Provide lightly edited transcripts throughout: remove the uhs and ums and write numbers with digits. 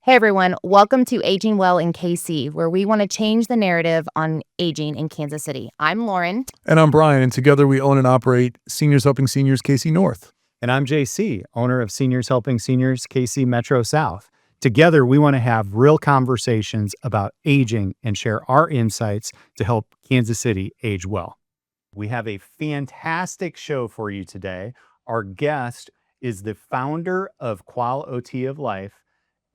Hey everyone, welcome to Aging Well in KC, where we want to change the narrative on aging in Kansas City. I'm Lauren. And I'm Brian, and together we own and operate Seniors Helping Seniors KC North. And I'm JC, owner of Seniors Helping Seniors KC Metro South. Together, we want to have real conversations about aging and share our insights to help Kansas City age well. We have a fantastic show for you today. Our guest is the founder of qualOT of Life,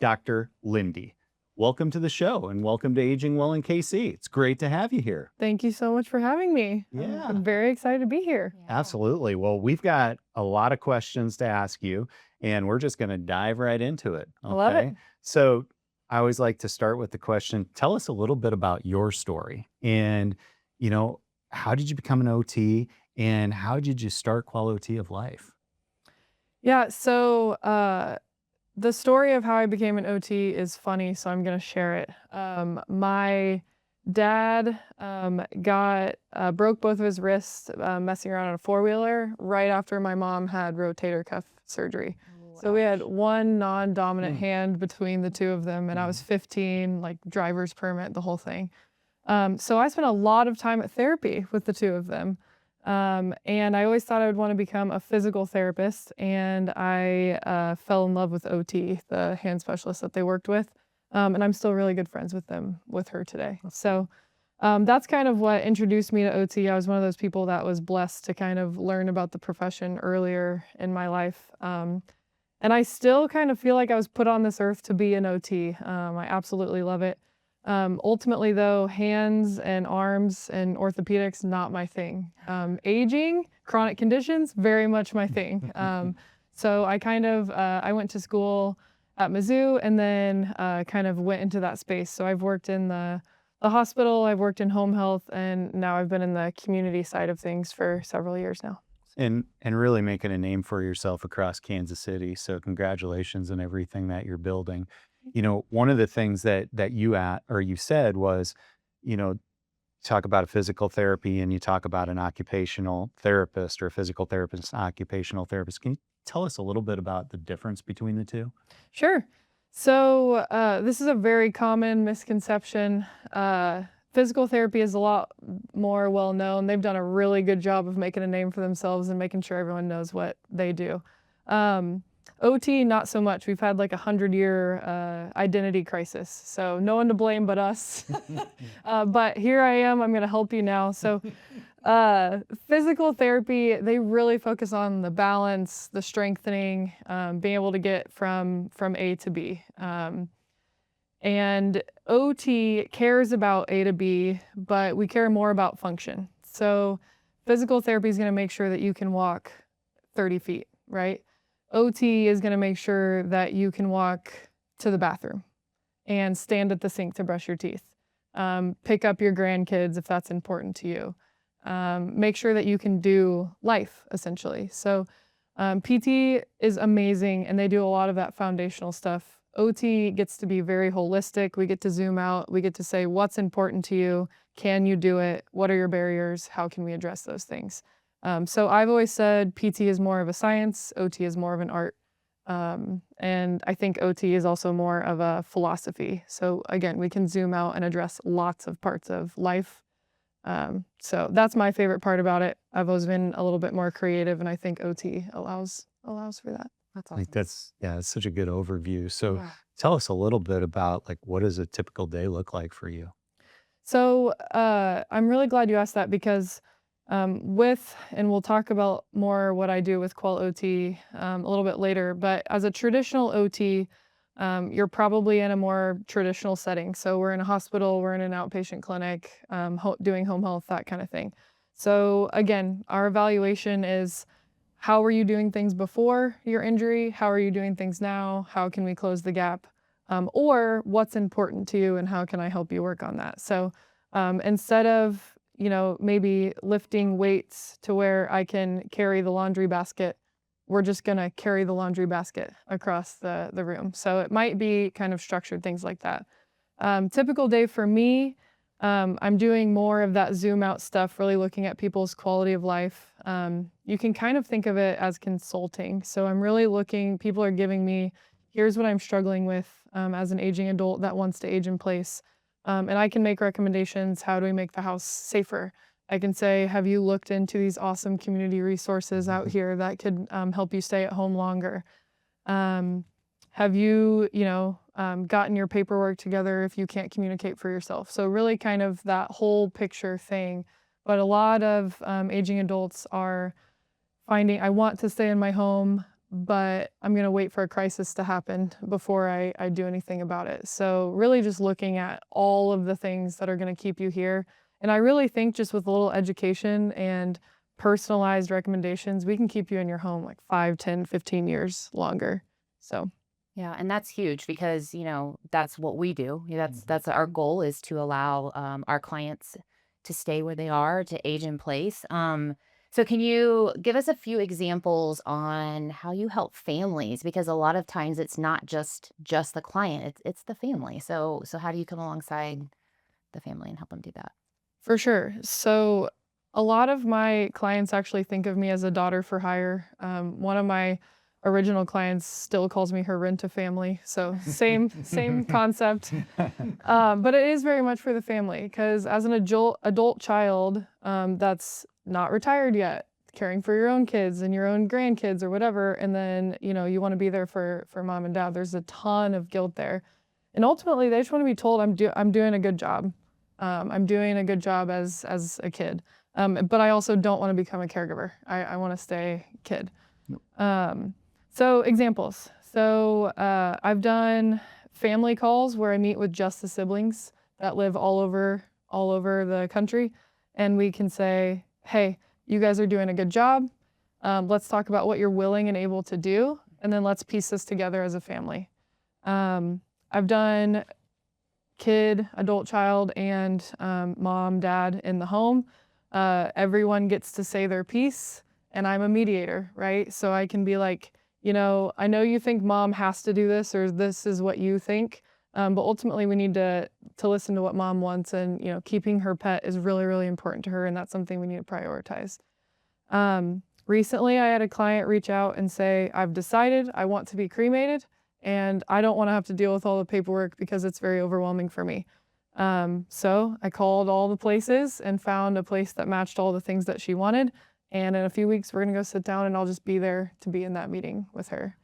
Dr. Lindi. Welcome to the show and welcome to Aging Well in KC. It's great to have you here. Thank you so much for having me. Yeah. I'm very excited to be here. Absolutely. Well, we've got a lot of questions to ask you, and we're just going to dive right into it. Okay? I love it. So I always like to start with the question, tell us a little bit about your story and, how did you become an OT and how did you start qualOT of Life? Yeah, so the story of how I became an OT is funny, so I'm going to share it. My dad broke both of his wrists messing around on a four-wheeler right after my mom had rotator cuff surgery. So we had one non-dominant hand between the two of them, and I was 15, like driver's permit, the whole thing. So I spent a lot of time at therapy with the two of them. And I always thought I would want to become a physical therapist, and I fell in love with OT, the hand specialist that they worked with. And I'm still really good friends with her today. So that's kind of what introduced me to OT. I was one of those people that was blessed to kind of learn about the profession earlier in my life. And I still kind of feel like I was put on this earth to be an OT. I absolutely love it. Ultimately, though, hands and arms and orthopedics, not my thing. Aging, chronic conditions, very much my thing. So I went to school at Mizzou and then kind of went into that space. So I've worked in the hospital, I've worked in home health, and now I've been in the community side of things for several years now. And really making a name for yourself across Kansas City. So congratulations on everything that you're building. One of the things that you said was, talk about a physical therapy and you talk about an occupational therapist or a physical therapist, occupational therapist. Can you tell us a little bit about the difference between the two? Sure. So this is a very common misconception. Physical therapy is a lot more well known. They've done a really good job of making a name for themselves and making sure everyone knows what they do. OT, not so much. We've had like 100-year identity crisis. So no one to blame but us. But here I am. I'm going to help you now. So physical therapy, they really focus on the balance, the strengthening, being able to get from A to B. And OT cares about A to B, but we care more about function. So physical therapy is going to make sure that you can walk 30 feet, right? OT is going to make sure that you can walk to the bathroom and stand at the sink to brush your teeth. Pick up your grandkids if that's important to you. Make sure that you can do life, essentially. So PT is amazing, and they do a lot of that foundational stuff. OT gets to be very holistic. We get to zoom out. We get to say, what's important to you? Can you do it? What are your barriers? How can we address those things? So I've always said PT is more of a science, OT is more of an art. And I think OT is also more of a philosophy. So again, we can zoom out and address lots of parts of life. So that's my favorite part about it. I've always been a little bit more creative, and I think OT allows for that. That's awesome. That's such a good overview. So tell us a little bit about what does a typical day look like for you? So I'm really glad you asked that because and we'll talk about more what I do with qualOT a little bit later, but as a traditional OT, you're probably in a more traditional setting. So we're in a hospital, we're in an outpatient clinic, doing home health, that kind of thing. So again, our evaluation is how were you doing things before your injury? How are you doing things now? How can we close the gap? Or what's important to you and how can I help you work on that? So instead of maybe lifting weights to where I can carry the laundry basket, we're just going to carry the laundry basket across the room. So it might be kind of structured things like that. Typical day for me, I'm doing more of that zoom out stuff, really looking at people's quality of life. You can kind of think of it as consulting. So I'm really looking, people are giving me, here's what I'm struggling with as an aging adult that wants to age in place. And I can make recommendations. How do we make the house safer? I can say, have you looked into these awesome community resources out here that could help you stay at home longer? Have you, gotten your paperwork together if you can't communicate for yourself? So really kind of that whole picture thing. But a lot of aging adults are finding, I want to stay in my home, but I'm going to wait for a crisis to happen before I do anything about it. So really just looking at all of the things that are going to keep you here. And I really think just with a little education and personalized recommendations, we can keep you in your home like 5, 10, 15 years longer. So Yeah, and that's huge because, that's what we do. That's our goal, is to allow our clients to stay where they are, to age in place. So can you give us a few examples on how you help families? Because a lot of times it's not just the client, it's the family. So how do you come alongside the family and help them do that? for sure. So a lot of my clients actually think of me as a daughter for hire. One of my original clients still calls me her rent-a-family. So same concept. But it is very much for the family because as an adult child that's not retired yet, caring for your own kids and your own grandkids or whatever, and then you want to be there for mom and dad. There's a ton of guilt there, and ultimately they just want to be told I'm doing a good job. I'm doing a good job as a kid, but I also don't want to become a caregiver. I want to stay kid. So examples. So I've done family calls where I meet with just the siblings that live all over the country, and we can say, hey, you guys are doing a good job. Let's talk about what you're willing and able to do, and then let's piece this together as a family. I've done kid, adult child, and mom, dad in the home. Everyone gets to say their piece, and I'm a mediator, right? So I can be like, I know you think mom has to do this, or this is what you think, but ultimately we need to listen to what mom wants, and keeping her pet is really, really important to her, and that's something we need to prioritize. Recently, I had a client reach out and say, I've decided I want to be cremated, and I don't want to have to deal with all the paperwork because it's very overwhelming for me. So I called all the places and found a place that matched all the things that she wanted. And in a few weeks, we're going to go sit down and I'll just be there to be in that meeting with her.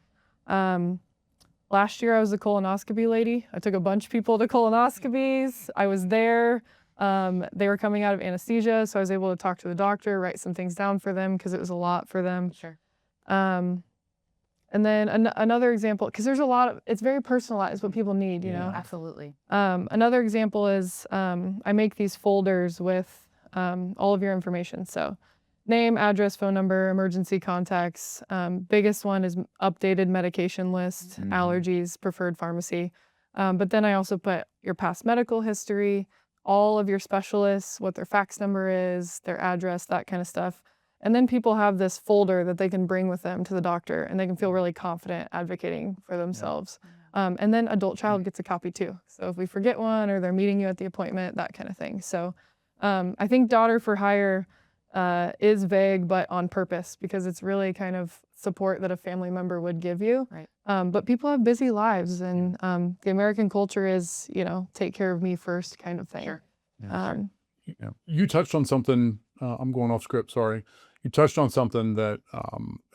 Last year, I was a colonoscopy lady. I took a bunch of people to colonoscopies. I was there. They were coming out of anesthesia, so I was able to talk to the doctor, write some things down for them because it was a lot for them. Sure. And then another example, because there's a lot of, it's very personalized what people need, Absolutely. Another example is I make these folders with all of your information. So name, address, phone number, emergency contacts. Biggest one is updated medication list, allergies, preferred pharmacy. But then I also put your past medical history, all of your specialists, what their fax number is, their address, that kind of stuff. And then people have this folder that they can bring with them to the doctor, and they can feel really confident advocating for themselves. And then adult child gets a copy too. So if we forget one or they're meeting you at the appointment, that kind of thing. So I think daughter for hire is vague, but on purpose, because it's really kind of support that a family member would give you. Right. But people have busy lives, and the American culture is, take care of me first kind of thing. Sure. You touched on something. I'm going off script. Sorry. You touched on something that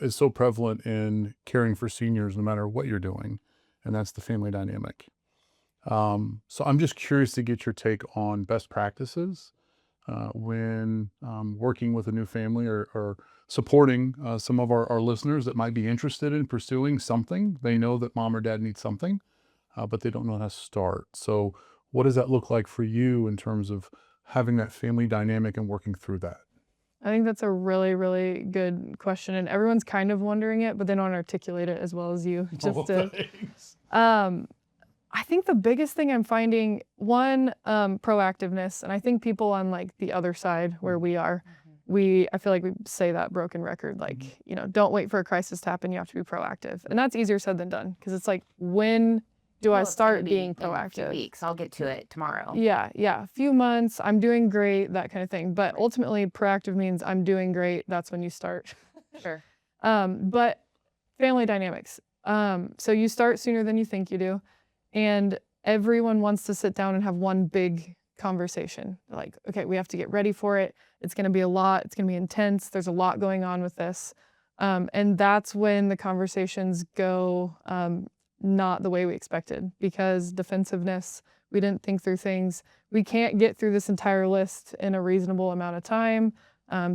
is so prevalent in caring for seniors, no matter what you're doing, and that's the family dynamic. So I'm just curious to get your take on best practices when working with a new family or supporting some of our listeners that might be interested in pursuing something. They know that mom or dad needs something, but they don't know how to start. So what does that look like for you in terms of having that family dynamic and working through that? I think that's a really, really good question, and everyone's kind of wondering it, but they don't articulate it as well as you. I think the biggest thing I'm finding, one, proactiveness, and I think people on like the other side where we are, I feel like we say that broken record, like, don't wait for a crisis to happen, you have to be proactive. And that's easier said than done, because it's like when do I Well, it's gonna start be being in a few proactive? weeks. I'll get to it tomorrow. Yeah, a few months, I'm doing great, that kind of thing. But ultimately, proactive means I'm doing great. That's when you start. Sure. But family dynamics. So you start sooner than you think you do, and everyone wants to sit down and have one big conversation. Like, okay, we have to get ready for it. It's going to be a lot. It's going to be intense. There's a lot going on with this, and that's when the conversations go not the way we expected, because defensiveness. We didn't think through things. We can't get through this entire list in a reasonable amount of time.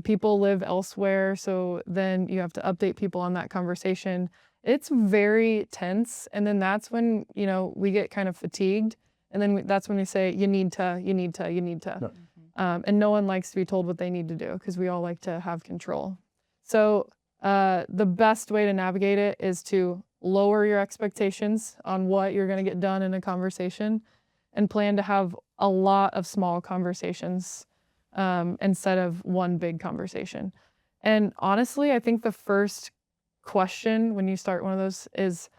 People live elsewhere, so then you have to update people on that conversation. It's very tense, and then that's when we get kind of fatigued, and then that's when we say you need to. Yeah. And no one likes to be told what they need to do, because we all like to have control. So the best way to navigate it is to lower your expectations on what you're going to get done in a conversation, and plan to have a lot of small conversations instead of one big conversation. And honestly, I think the first question when you start one of those is,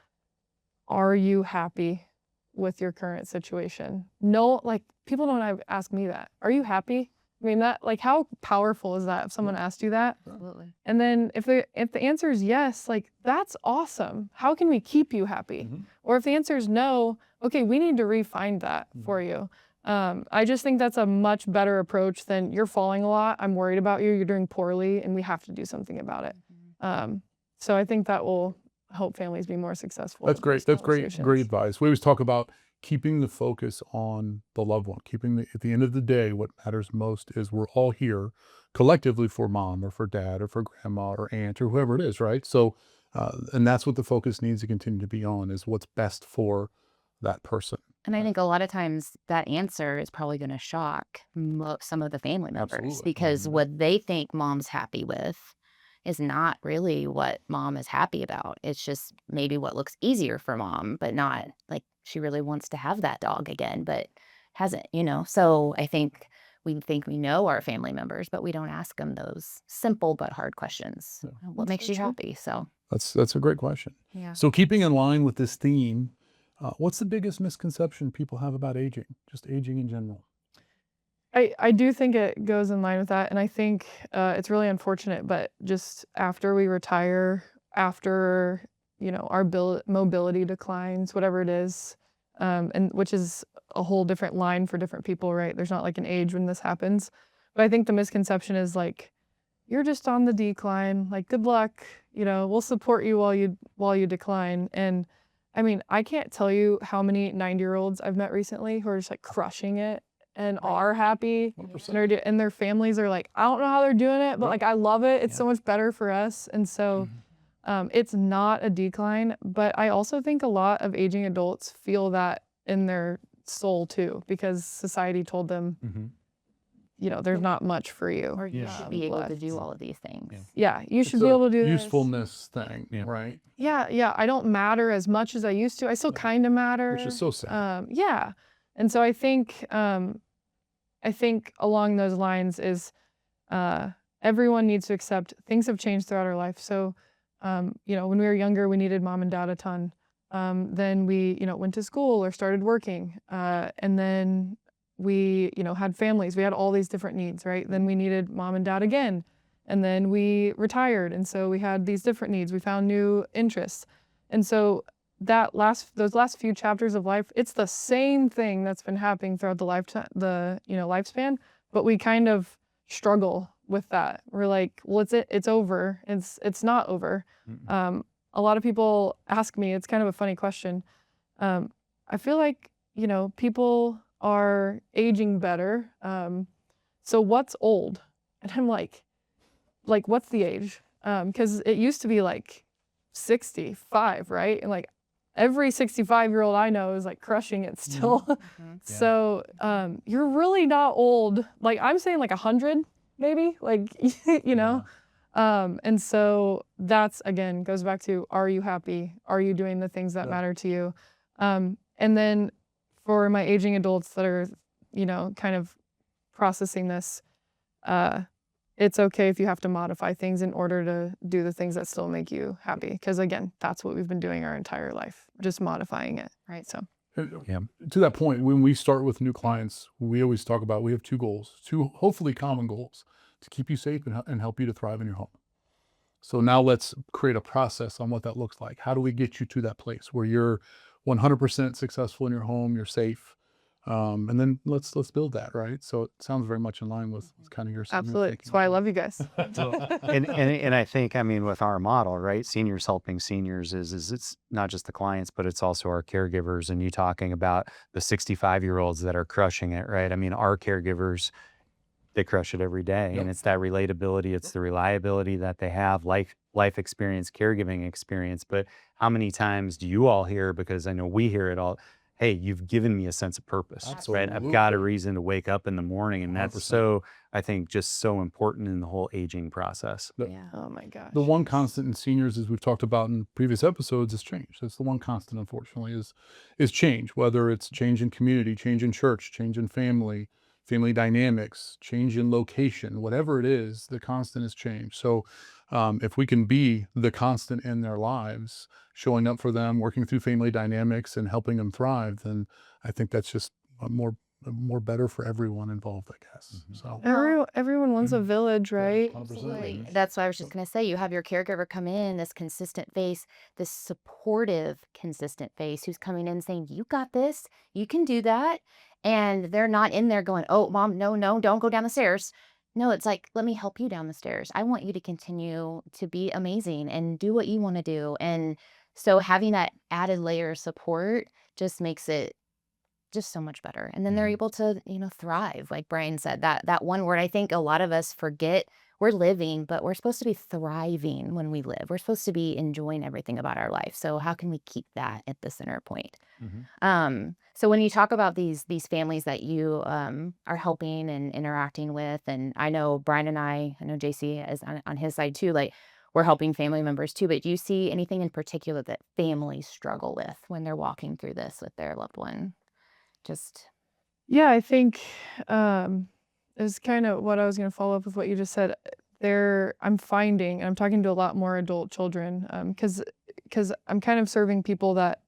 are you happy with your current situation? No, like, people don't ask me that. Are you happy? I mean, that, like, how powerful is that if someone asked you that? Absolutely. And then if the answer is yes, like, that's awesome. How can we keep you happy? Or if the answer is no, okay, we need to refine that for you. I just think that's a much better approach than, you're falling a lot, I'm worried about you, you're doing poorly, and we have to do something about it. So I think that will help families be more successful. That's with great. those That's great. conversations. Great advice. We always talk about keeping the focus on the loved one, at the end of the day, what matters most is we're all here collectively for mom or for dad or for grandma or aunt or whoever it is, right? So, and that's what the focus needs to continue to be on, is what's best for that person. And I think a lot of times that answer is probably going to shock some of the family members, Absolutely. because what they think mom's happy with is not really what mom is happy about. It's just maybe what looks easier for mom, but not like she really wants to have that dog again, but hasn't, So I think we know our family members, but we don't ask them those simple but hard questions. Yeah. What makes you happy? So That's a great question. yeah. So keeping in line with this theme, what's the biggest misconception people have about aging, just aging in general? I do think it goes in line with that, and I think it's really unfortunate, but just after we retire, after our mobility declines, whatever it is, and which is a whole different line for different people, right? There's not like an age when this happens, but I think the misconception is like, you're just on the decline, like, good luck, we'll support you while you decline. And I mean, I can't tell you how many 90-year-olds I've met recently who are just like crushing it and are happy, 100%. and their families are like, I don't know how they're doing it, but Yep. like, I love it. It's so much better for us. And so it's not a decline, but I also think a lot of aging adults feel that in their soul too, because society told them, there's not much for you. Or you should be able to left. do all of these things. Yeah, you It's should be a able to do this. usefulness thing, right? Yeah, I don't matter as much as I used to. I still kind of matter. Which is so sad. Yeah, and so I think along those lines is everyone needs to accept things have changed throughout our life. So when we were younger, we needed mom and dad a ton. Then we went to school or started working, and then we had families. We had all those different needs, right? Then we needed mom and dad again. And then we retired, and so we had these different needs. We found new interests. And so those last few chapters of life, it's the same thing that's been happening throughout the lifespan, but we kind of struggle with that. We're like, well, it's over. It's not over. A lot of people ask me, it's kind of a funny question. I feel like, people are aging better. So what's old? And I'm like, what's the age? Because it used to be like 65, right? And like every 65-year-old I know is like crushing it still. So you're really not old. Like, I'm saying like 100 maybe, like, and so that's, again, goes back to, are you happy? Are you doing the things that matter to you? And then for my aging adults that are, kind of processing this, it's okay if you have to modify things in order to do the things that still make you happy. Because again, that's what we've been doing our entire life, just modifying it. Right. So Yeah. To that point, when we start with new clients, we always talk about we have two goals, two hopefully common goals, to keep you safe and help you to thrive in your home. So now let's create a process on what that looks like. How do we get you to that place where you're 100% successful in your home, you're safe, and then let's build that, right? So it sounds very much in line with kind of your absolutely. thinking. That's why I love you guys. And I think, I mean, with our model, right, seniors helping seniors is it's not just the clients, but it's also our caregivers. And you talking about the 65-year-olds that are crushing it, right? I mean, our caregivers, they crush it every day. Yep. And it's that relatability, it's the reliability that they have, life experience, caregiving experience. But how many times do you all hear, because I know we hear it all, hey, you've given me a sense of purpose, right? I've got a Absolutely. reason to wake up in the morning. And that's 100%. so, I think, just so important in the whole aging process. Yeah. Oh my gosh. The one constant in seniors, as we've talked about in previous episodes, is change. That's the one constant, unfortunately, is change. Whether it's change in community, change in church, change in family, family dynamics, change in location, whatever it is, the constant is change. So, if we can be the constant in their lives, showing up for them, working through family dynamics, and helping them thrive, then I think that's just more better for everyone involved, I guess. Mhm. So. Everyone wants a village, right? 100%. Absolutely. That's what I was just going to say. You have your caregiver come in, this consistent face, this supportive, consistent face who's coming in saying, you got this, you can do that. And they're not in there going, oh, mom, no, no, don't go down the stairs. No, it's like, let me help you down the stairs. I want you to continue to be amazing and do what you want to do. And so having that added layer of support just makes it just so much better. And then they're Mhm. able to, thrive. Like Brian said, that one word I think a lot of us forget. We're living, but we're supposed to be thriving when we live. We're supposed to be enjoying everything about our life. So how can we keep that at the center point? So when you talk about these families that you are helping and interacting with, and I know Brian and I know JC is on his side too, like we're helping family members too, but do you see anything in particular that families struggle with when they're walking through this with their loved one? Just Yeah, I think is kind of what I was going to follow up with what you just said. I'm finding, and I'm talking to a lot more adult children, because I'm kind of serving people that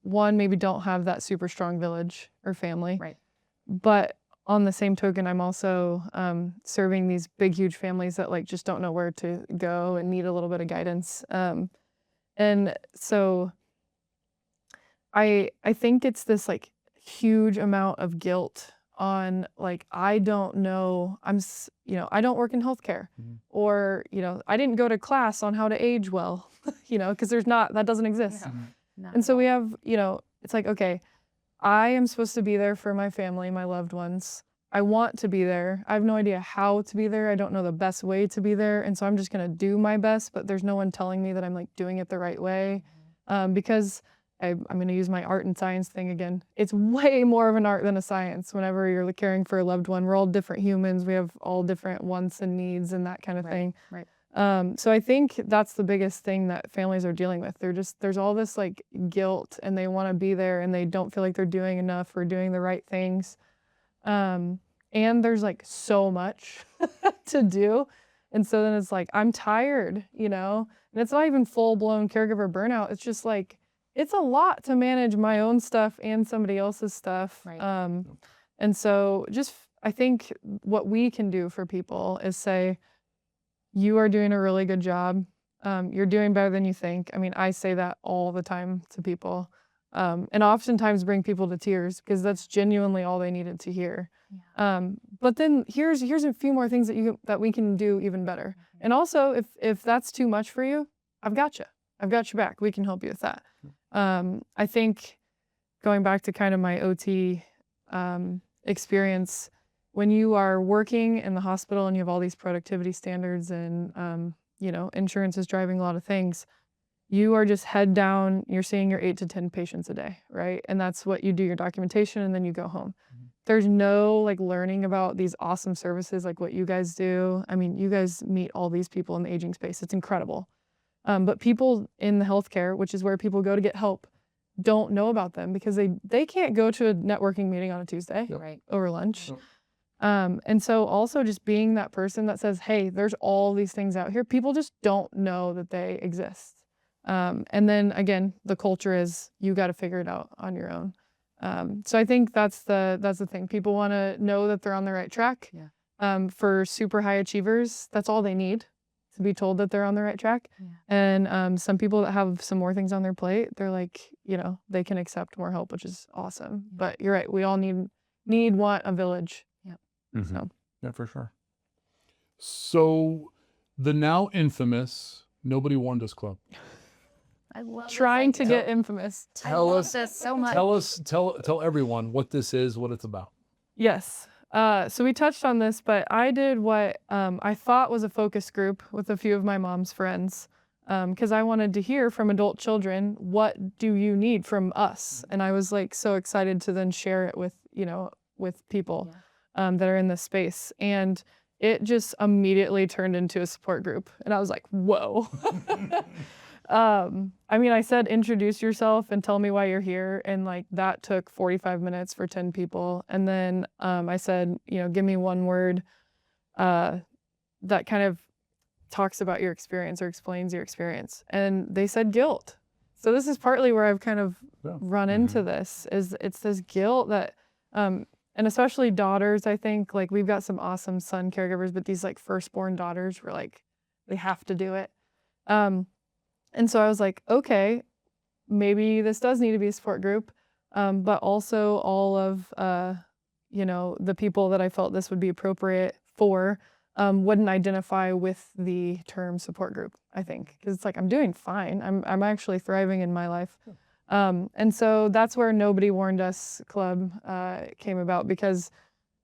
one maybe don't have that super strong village or family, right. but on the same token, I'm also serving these big, huge families that like just don't know where to go and need a little bit of guidance. And so I think it's this like huge amount of guilt on like, I don't know, I don't work in healthcare, or, I didn't go to class on how to age well, because that doesn't exist. Not And at so all. we have, it's like, okay, I am supposed to be there for my family, my loved ones. I want to be there. I have no idea how to be there. I don't know the best way to be there. And so I'm just going to do my best, but there's no one telling me that I'm like doing it the right way. Because I'm going to use my art and science thing again. It's way more of an art than a science whenever you're like, caring for a loved one. We're all different humans. We have all different wants and needs and that kind of thing. Right. So I think that's the biggest thing that families are dealing with. There's all this like guilt, and they want to be there and they don't feel like they're doing enough or doing the right things. And there's like so much to do. And so then it's like, I'm tired, and it's not even full blown caregiver burnout. It's just like, it's a lot to manage my own stuff and somebody else's stuff. Right. And so I think what we can do for people is say, you are doing a really good job. You're doing better than you think. I mean, I say that all the time to people, and oftentimes bring people to tears because that's genuinely all they needed to hear. Yeah. But then here's a few more things that we can do even better. And also, if that's too much for you, I've got you. I've got your back. We can help you with that. I think going back to kind of my OT experience, when you are working in the hospital and you have all these productivity standards and, insurance is driving a lot of things, you are just head down, you're seeing your 8 to 10 patients a day, right? And that's what you do, your documentation, and then you go home. There's no like learning about these awesome services like what you guys do. I mean, you guys meet all these people in the aging space. It's incredible. But people in the healthcare, which is where people go to get help, don't know about them because they can't go to a networking meeting on a Tuesday Yep. Right. over lunch. Yep. And so also just being that person that says, hey, there's all these things out here. People just don't know that they exist. And then again, the culture is you got to figure it out on your own. So I think that's the thing. People want to know that they're on the right track. Yeah. For super high achievers, that's all they need to be told that they're on the right track. Yeah. And some people that have some more things on their plate, they're like, they can accept more help, which is awesome. Yeah. But you're right. We all want a village. So Yeah, for sure. So the now infamous Nobody Warned Us Club. I love this trying to idea. get infamous. I Tell love us- this so much. Tell everyone what this is, what it's about. Yes. So we touched on this, but I did what I thought was a focus group with a few of my mom's friends because I wanted to hear from adult children, what do you need from us? And I was like so excited to then share it with people that are in this space. And it just immediately turned into a support group. And I was like, whoa. I said, introduce yourself and tell me why you're here. And like that took 45 minutes for 10 people. And then I said, give me one word that kind of talks about your experience or explains your experience. And they said guilt. So this is partly where I've kind of run into this is it's this guilt that, and especially daughters, I think like we've got some awesome son caregivers, but these like firstborn daughters were like, they have to do it. And so I was like, okay, maybe this does need to be a support group, but also all of, the people that I felt this would be appropriate for wouldn't identify with the term support group, I think. Because it's like, I'm doing fine. I'm actually thriving in my life. And so that's where Nobody Warned Us Club came about because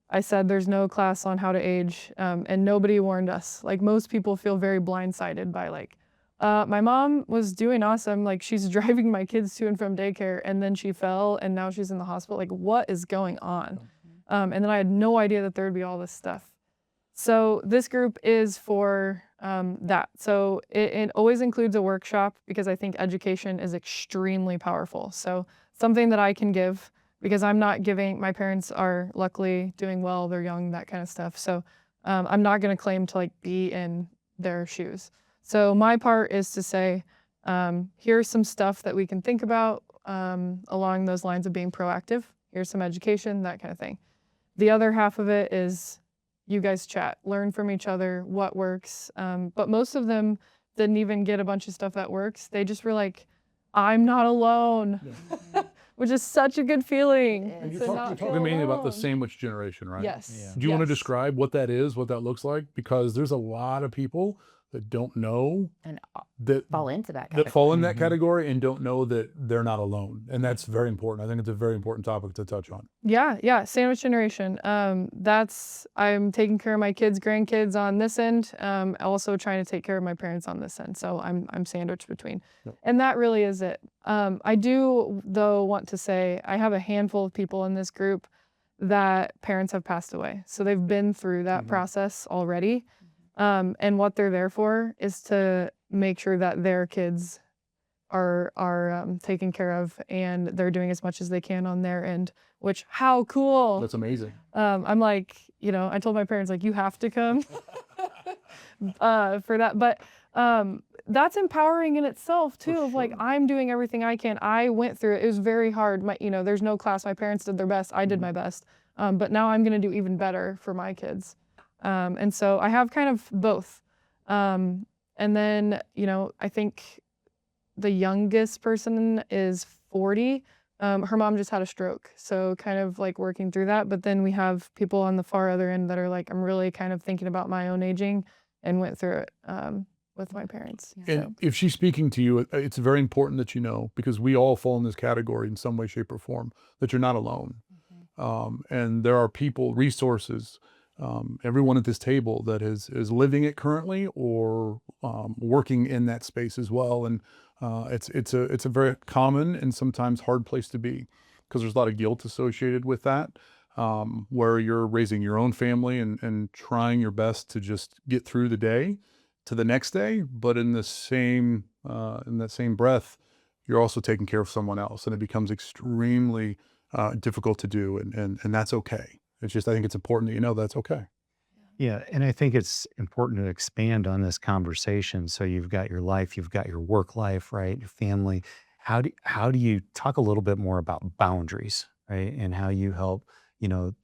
I said there's no class on how to age and nobody warned us. Like most people feel very blindsided by like, my mom was doing awesome. Like she's driving my kids to and from daycare and then she fell and now she's in the hospital. Like what is going on? And then I had no idea that there would be all this stuff. So this group is for that. So it always includes a workshop because I think education is extremely powerful. So something that I can give because I'm not giving, my parents are luckily doing well, they're young, that kind of stuff. So I'm not going to claim to like be in their shoes. So my part is to say, here's some stuff that we can think about along those lines of being proactive. Here's some education, that kind of thing. The other half of it is you guys chat, learn from each other, what works. But most of them didn't even get a bunch of stuff that works. They just were like, I'm not alone, which is such a good feeling. And to you're not feel talking mainly about the alone. sandwich generation, right? Yes. Yeah. Do you want to Yes. describe what that is, what that looks like? Because there's a lot of people that don't know And that fall into that that category. fall in that category and don't know that they're not alone. And that's very important. I think it's a very important topic to touch on. Yeah, sandwich generation. I'm taking care of my kids, grandkids on this end. Also trying to take care of my parents on this end. So I'm sandwiched between, and that really is it. I do though want to say I have a handful of people in this group that parents have passed away, so they've been through that process already. And what they're there for is to make sure that their kids are taken care of and they're doing as much as they can on their end, which how cool. That's amazing. I'm like, I told my parents like, you have to come for that. But that's empowering in itself too, For of like, sure. I'm doing everything I can. I went through it. It was very hard. There's no class. My parents did their best. I did my best. But now I'm going to do even better for my kids. And so I have kind of both. And then, I think the youngest person is 40. Her mom just had a stroke. So kind of like working through that. But then we have people on the far other end that are like, I'm really kind of thinking about my own aging and went through it with my parents. And if she's speaking to you, it's very important that you know, because we all fall in this category in some way, shape, or form, that you're not alone. And there are people, resources, everyone at this table that is living it currently or working in that space as well. And it's a very common and sometimes hard place to be because there's a lot of guilt associated with that, where you're raising your own family and trying your best to just get through the day to the next day. But in that same breath, you're also taking care of someone else, and it becomes extremely difficult to do, and that's okay. It's just, I think it's important that you know that's okay. Yeah, and I think it's important to expand on this conversation. So you've got your life, you've got your work life, right? Your family. How do you talk a little bit more about boundaries, right? And how you help,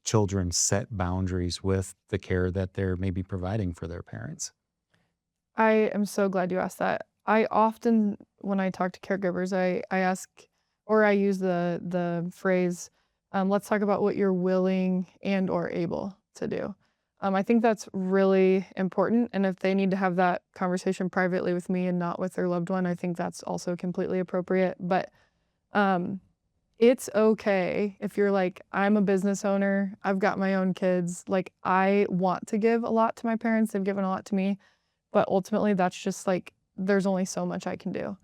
children set boundaries with the care that they're maybe providing for their parents. I am so glad you asked that. I often, when I talk to caregivers, I ask or I use the phrase, let's talk about what you're willing and or able to do. I think that's really important. And if they need to have that conversation privately with me and not with their loved one, I think that's also completely appropriate. But um, it's okay if you're like, I'm a business owner, I've got my own kids, like I want to give a lot to my parents, they've given a lot to me, but ultimately that's just like there's only so much I can do.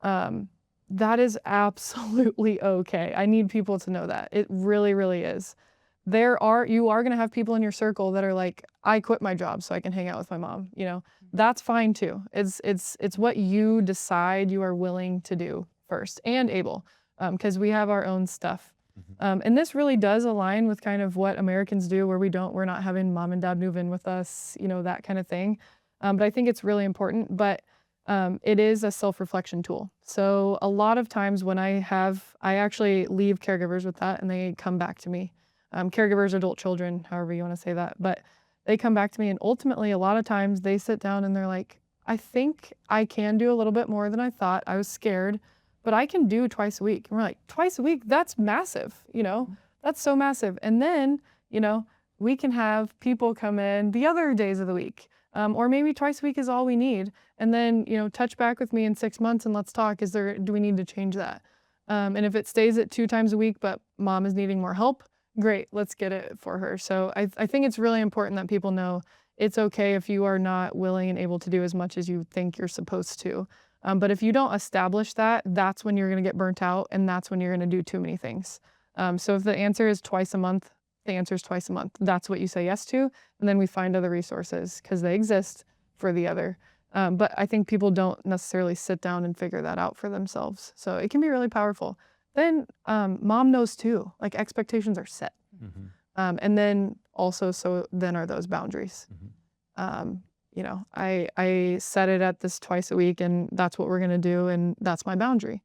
Um, that is absolutely okay. I need people to know that. It really, really is. You are gonna have people in your circle that are like, I quit my job so I can hang out with my mom. That's fine too. It's what you decide you are willing to do first and able, because we have our own stuff. And this really does align with kind of what Americans do, where we're not having mom and dad move in with us, that kind of thing. But I think it's really important. But it is a self-reflection tool. So a lot of times when I actually leave caregivers with that and they come back to me. Caregivers, adult children, however you want to say that. But they come back to me and ultimately a lot of times they sit down and they're like, I think I can do a little bit more than I thought. I was scared, but I can do twice a week. And we're like, twice a week? That's massive, That's so massive. And then, we can have people come in the other days of the week. Or maybe twice a week is all we need. And then, touch back with me in 6 months and let's talk. Do we need to change that? And if it stays at 2 times a week, but mom is needing more help, great, let's get it for her. So I think it's really important that people know it's okay if you are not willing and able to do as much as you think you're supposed to. But if you don't establish that, that's when you're going to get burnt out and that's when you're going to do too many things. So if the answer is twice a month, the answer is twice a month. That's what you say yes to. And then we find other resources because they exist for the other. But I think people don't necessarily sit down and figure that out for themselves. So it can be really powerful. Then mom knows too, like expectations are set. And then also, so then are those boundaries. I set it at this twice a week and that's what we're going to do. And that's my boundary.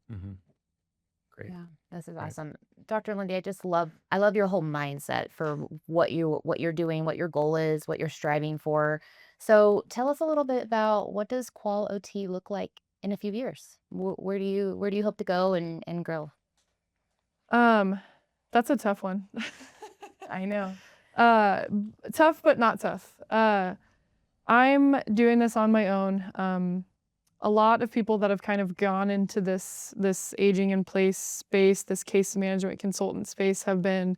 Great. Yeah, this is Right. awesome. Dr. Lindy, I love your whole mindset for what you're doing, what your goal is, what you're striving for. So tell us a little bit about what does qualOT look like in a few years? Where do you hope to go and grow? Um, that's a tough one. I know. Tough, but not tough. I'm doing this on my own. A lot of people that have kind of gone into this aging in place space, this case management consultant space, have been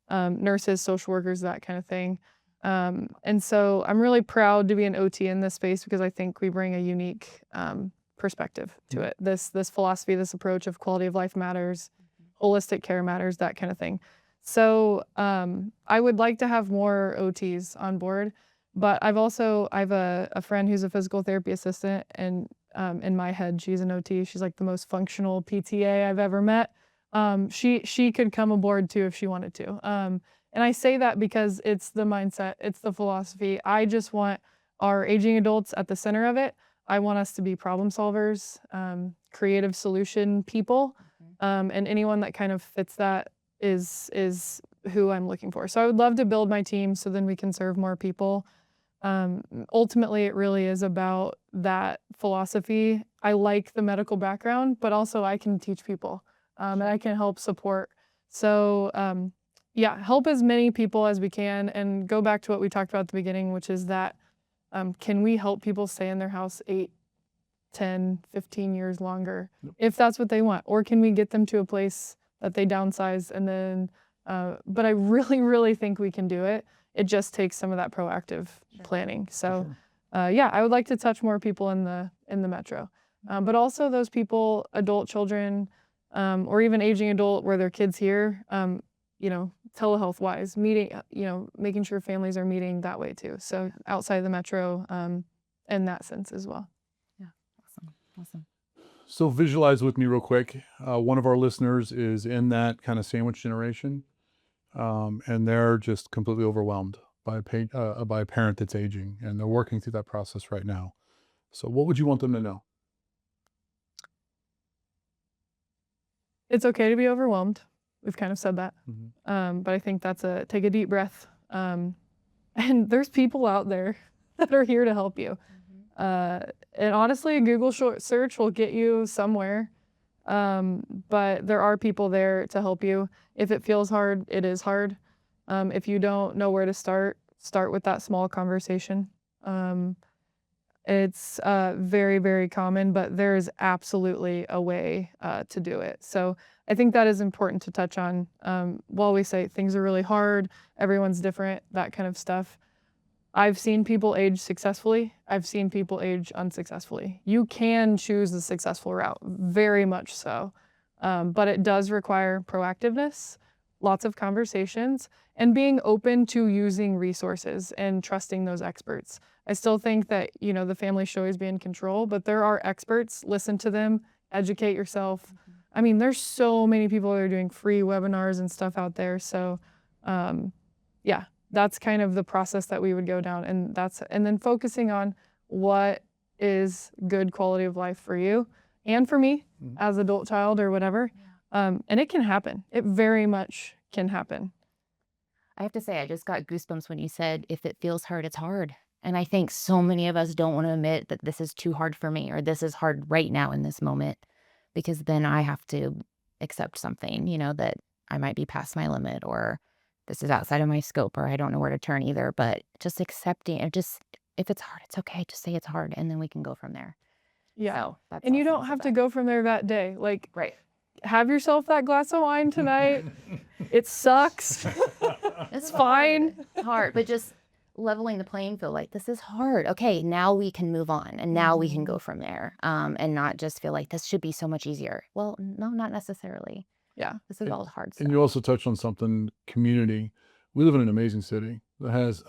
nurses, social workers, that kind of thing. And so I'm really proud to be an OT in this space because I think we bring a unique perspective to it. This philosophy, this approach of quality of life matters, holistic care matters, that kind of thing. So I would like to have more OTs on board, but I have a friend who's a physical therapy assistant, and in my head, she's an OT. She's like the most functional PTA I've ever met. She could come aboard too if she wanted to. And I say that because it's the mindset, it's the philosophy. I just want our aging adults at the center of it. I want us to be problem solvers, creative solution people, and anyone that kind of fits that is who I'm looking for. So I would love to build my team so then we can serve more people. Ultimately, it really is about that philosophy. I like the medical background, but also I can teach people, and I can help support. So yeah, help as many people as we can, and go back to what we talked about at the beginning, which is that can we help people stay in their house 8, 10, 15 years longer, if that's what they want? Or can we get them to a place that they downsize and then, but I really, really think we can do it. It just takes some of that proactive planning. So yeah, I would like to touch more people in the metro. But also those people, adult children, or even aging adult where their kids here, telehealth wise, meeting, making sure families are meeting that way too. So outside the metro, in that sense as well. Yeah, awesome. So visualize with me real quick. One of our listeners is in that kind of sandwich generation. and they're just completely overwhelmed by a parent that's aging, and they're working through that process right now. So, what would you want them to know? It's okay to be overwhelmed. We've kind of said that. Mhm. But I think that's take a deep breath. And there's people out there that are here to help you. And honestly, a Google search will get you somewhere. But there are people there to help you. If it feels hard, it is hard. If you don't know where to start with that small conversation. It's very, very common, but there is absolutely a way to do it. So I think that is important to touch on. While we say things are really hard, everyone's different, that kind of stuff. I've seen people age successfully. I've seen people age unsuccessfully. You can choose the successful route, very much so. But it does require proactiveness, lots of conversations, and being open to using resources and trusting those experts. I still think that, the family should always be in control, but there are experts. Listen to them, educate yourself. I mean, there's so many people that are doing free webinars and stuff out there. So, yeah, that's kind of the process that we would go down, and then focusing on what is good quality of life for you and for me as adult child or whatever. And it can happen. It very much can happen. I have to say, I just got goosebumps when you said, if it feels hard, it's hard. And I think so many of us don't want to admit that this is too hard for me, or this is hard right now in this moment, because then I have to accept something, that I might be past my limit, or this is outside of my scope, or I don't know where to turn either. But just accepting, if it's hard, it's okay. Just say it's hard, and then we can go from there. Yeah. So that's And you awesome don't to have say to that. go from there that day. Like, Right. have yourself that glass of wine tonight. It sucks. It's fine. It's hard, but just leveling the playing field, like, this is hard. Okay, now we can move on, and now we can go from there, and not just feel like this should be so much easier. Well, no, not necessarily. Yeah. This is all hard stuff. And you also touched on something, community. We live in an amazing city that has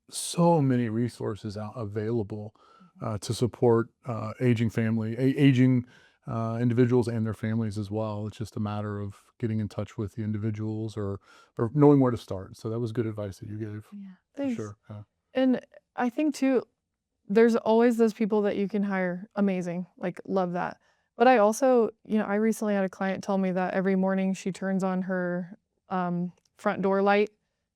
so many resources available to support aging aging individuals and their families as well. It's just a matter of getting in touch with the individuals or knowing where to start. So that was good advice that you gave. Yeah. For Thanks. sure. Yeah. And I think too, there's always those people that you can hire. Amazing. Like, love that. But I also, I recently had a client tell me that every morning she turns on her front door light,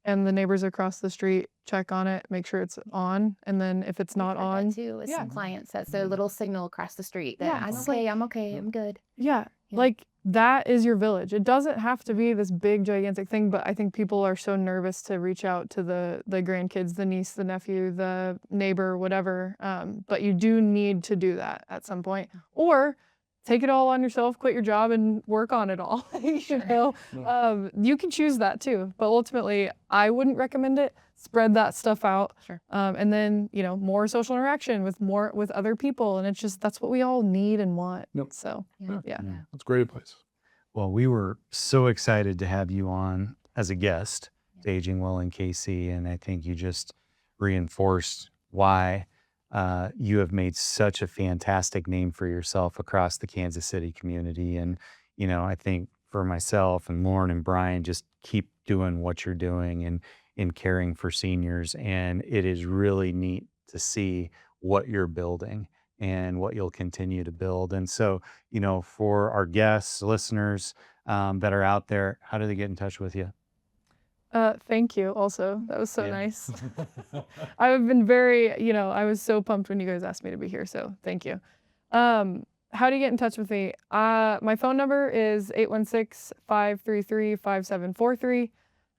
and the neighbors across the street check on it, make sure it's on. And then if it's not I've heard on, that too, with some clients, that's their little signal across the street that Yeah, I'm it's okay, I'm okay, I'm good. yeah, Yeah. like that is your village. It doesn't have to be this big, gigantic thing, but I think people are so nervous to reach out to the grandkids, the niece, the nephew, the neighbor, whatever. But you do need to do that at some point, or take it all on yourself, quit your job, and work on it all. You can choose that too, but ultimately, I wouldn't recommend it. Spread that stuff out, Sure. and then more social interaction with other people, and it's just that's what we all need and want. Yep. So yeah. That's great advice. Well, we were so excited to have you on as a guest to Aging Well in KC, and I think you just reinforced why you have made such a fantastic name for yourself across the Kansas City community. And, I think for myself and Lauren and Brian, just keep doing what you're doing and in caring for seniors. And it is really neat to see what you're building and what you'll continue to build. And so, for our guests, listeners that are out there, how do they get in touch with you? Thank you. Also, that was so Yeah. nice. I've been very, I was so pumped when you guys asked me to be here. So thank you. How do you get in touch with me? My phone number is 816-533-5743.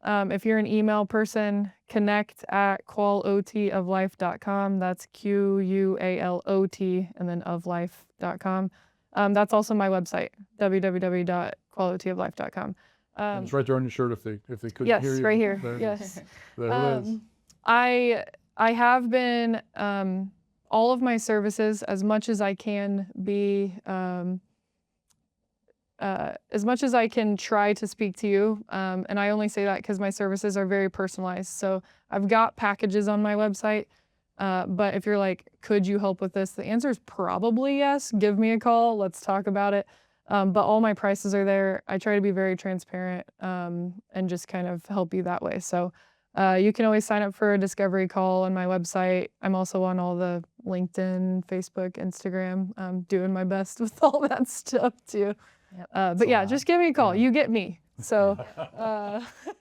If you're an email person, connect@qualOToflife.com. That's QUALOT and then oflife.com. That's also my website, www.qualOToflife.com. And it's right there on your shirt if they couldn't Yes, hear you. right here. There, Yes. there it is. I have been all of my services, as much as I can be, as much as I can try to speak to you, and I only say that because my services are very personalized. So I've got packages on my website, but if you're like, could you help with this? The answer is probably yes. Give me a call. Let's talk about it. But all my prices are there. I try to be very transparent and just kind of help you that way. So you can always sign up for a discovery call on my website. I'm also on all the LinkedIn, Facebook, Instagram. I'm doing my best with all that stuff too. Yep. But yeah, just give me a call. You get me. So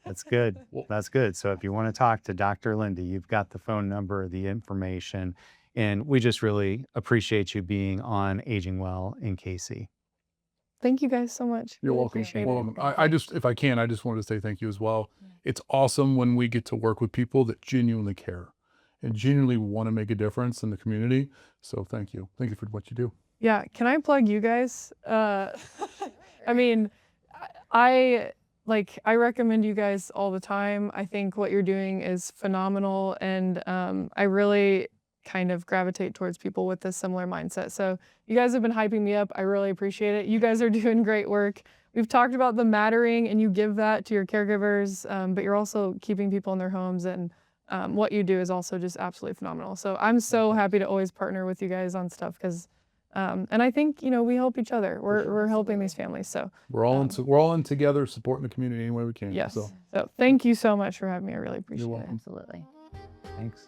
That's good. That's good. So if you want to talk to Dr. Lindi, you've got the phone number, the information, and we just really appreciate you being on Aging Well in KC. thank you guys so much. You're Really welcome. appreciate it. Well, I just, if I can, I just wanted to say thank you as well. It's awesome when we get to work with people that genuinely care and genuinely want to make a difference in the community. So thank you. Thank you for what you do. Yeah, can I plug you guys? I mean, I recommend you guys all the time. I think what you're doing is phenomenal, and I really kind of gravitate towards people with a similar mindset. So you guys have been hyping me up. I really appreciate it. You guys are doing great work. We've talked about the mattering, and you give that to your caregivers, but you're also keeping people in their homes, and what you do is also just absolutely phenomenal. So I'm so happy to always partner with you guys on stuff because. And I think, we help each other. We're helping these families. So We're all in together, supporting the community any way we can. yes. So So thank you so much for having me. I really appreciate it. welcome. Absolutely. Thanks.